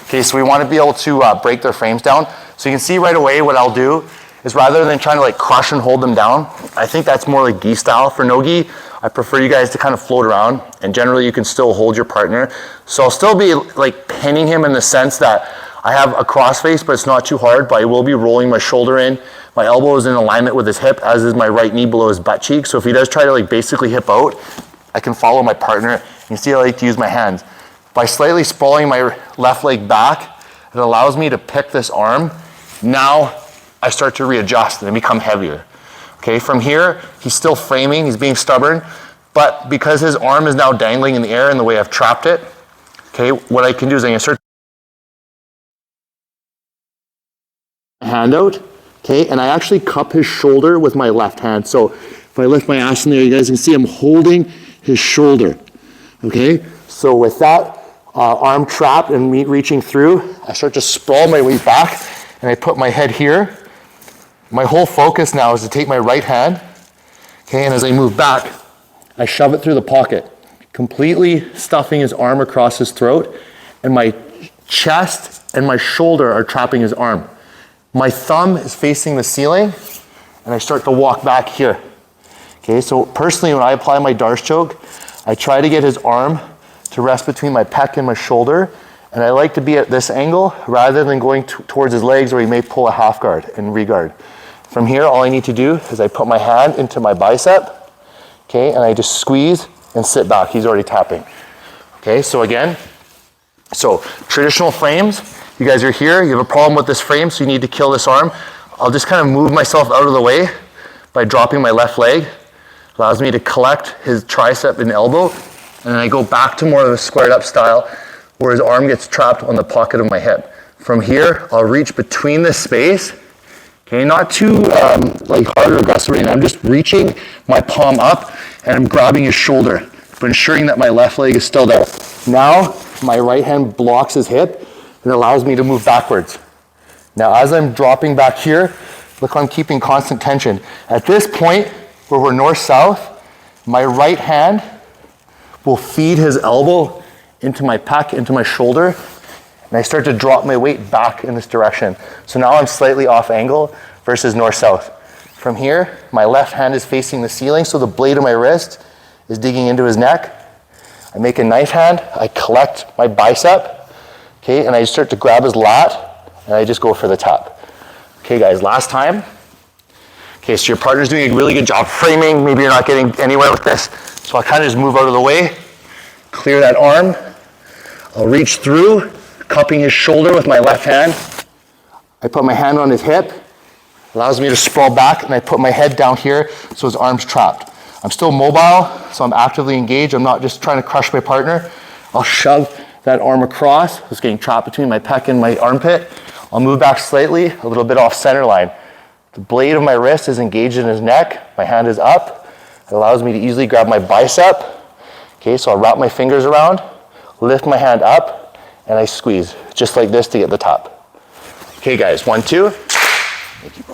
Okay, so we want to be able to break their frames down. So you can see right away what I'll do is rather than trying to like crush and hold them down, I think that's more like gi style. For no gi, I prefer you guys to kind of float around, and generally you can still hold your partner. So I'll still be like pinning him in the sense that I have a crossface, but it's not too hard, but I will be rolling my shoulder in. My elbow is in alignment with his hip, as is my right knee below his butt cheek. So if he does try to like basically hip out, I can follow my partner. You see I like to use my hands. By slightly sprawling my left leg back, it allows me to pick this arm. Now I start to readjust and become heavier. Okay, from here, he's still framing, he's being stubborn, but because his arm is now dangling in the air in the way I've trapped it, okay, what I can do is I'm gonna start hand out, okay, and I actually cup his shoulder with my left hand. So if I lift my ass in there, you guys can see I'm holding his shoulder, okay? So with that arm trapped and me reaching through, I start to sprawl my weight back and I put my head here. My whole focus now is to take my right hand, okay, and as I move back, I shove it through the pocket, completely stuffing his arm across his throat, and my chest and my shoulder are trapping his arm. My thumb is facing the ceiling, and I start to walk back here. Okay, so personally, when I apply my Darce Choke, I try to get his arm to rest between my pec and my shoulder, and I like to be at this angle rather than going towards his legs where he may pull a half guard and re-guard. From here, all I need to do is I put my hand into my bicep, okay, and I just squeeze and sit back. He's already tapping. Okay, so again, so traditional frames, you guys are here, you have a problem with this frame, so you need to kill this arm. I'll just kind of move myself out of the way by dropping my left leg. Allows me to collect his tricep and elbow, and then I go back to more of a squared up style where his arm gets trapped on the pocket of my hip. From here, I'll reach between this space. Okay, not too like hard or aggressive, and I'm just reaching my palm up and I'm grabbing his shoulder, but ensuring that my left leg is still there. Now, my right hand blocks his hip and allows me to move backwards. Now, as I'm dropping back here, look, I'm keeping constant tension. At this point, where we're north-south, my right hand will feed his elbow into my pec, into my shoulder, and I start to drop my weight back in this direction. So now I'm slightly off angle versus north-south. From here, my left hand is facing the ceiling, so the blade of my wrist is digging into his neck. I make a knife hand, I collect my bicep, okay, and I start to grab his lat, and I just go for the tap. Okay guys, last time. Okay, so your partner's doing a really good job framing, maybe you're not getting anywhere with this, so I kind of just move out of the way, clear that arm, I'll reach through, cupping his shoulder with my left hand. I put my hand on his hip, allows me to sprawl back, and I put my head down here so his arm's trapped. I'm still mobile, so I'm actively engaged. I'm not just trying to crush my partner. I'll shove that arm across. It's getting trapped between my pec and my armpit. I'll move back slightly, a little bit off center line. The blade of my wrist is engaged in his neck. My hand is up. It allows me to easily grab my bicep. Okay, so I'll wrap my fingers around, lift my hand up, and I squeeze, just like this to get the top. Okay guys, 1, 2. Thank you.